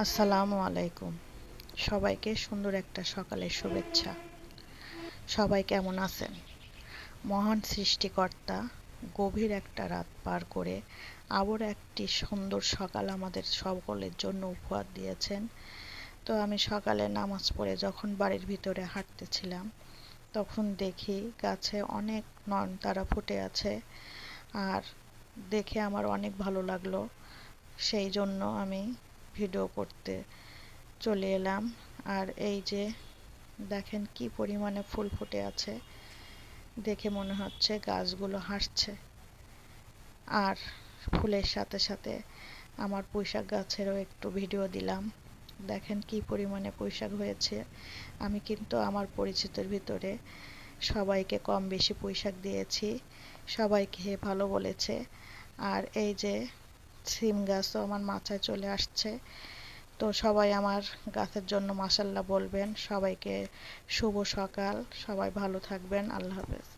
আসসালামু আলাইকুম। সবাইকে সুন্দর একটা সকালের শুভেচ্ছা। সবাই কেমন আছেন? মহান সৃষ্টিকর্তা গভীর একটা রাত পার করে আবার একটি সুন্দর সকাল আমাদের সকলের জন্য উপহার দিয়েছেন। তো আমি সকালে নামাজ পড়ে যখন বাড়ির ভিতরে হাঁটতেছিলাম, তখন দেখি গাছে অনেক নয়নতারা ফুটে আছে। আর দেখে আমার অনেক ভালো লাগলো। সেই জন্য আমি ভিডিও করতে চলে এলাম। আর এই যে দেখেন কি পরিমাণে ফুল ফুটে আছে, দেখে মনে হচ্ছে গাছগুলো হাসছে। আর ফুলের সাথে সাথে আমার পুঁইশাক গাছেরও একটু ভিডিও দিলাম। দেখেন কি পরিমাণে পুঁইশাক হয়েছে। আমি কিন্তু আমার পরিচিতের ভিতরে সবাইকে কম বেশি পুঁইশাক দিয়েছি, সবাই খেয়ে ভালো বলেছে। আর এই যে সিম গাছও আমার মাচায় চলে আসছে। তো সবাই আমার গাছের জন্য মাশাল্লাহ বলবেন। সবাইকে শুভ সকাল। সবাই ভালো থাকবেন। আল্লাহ হাফেজ।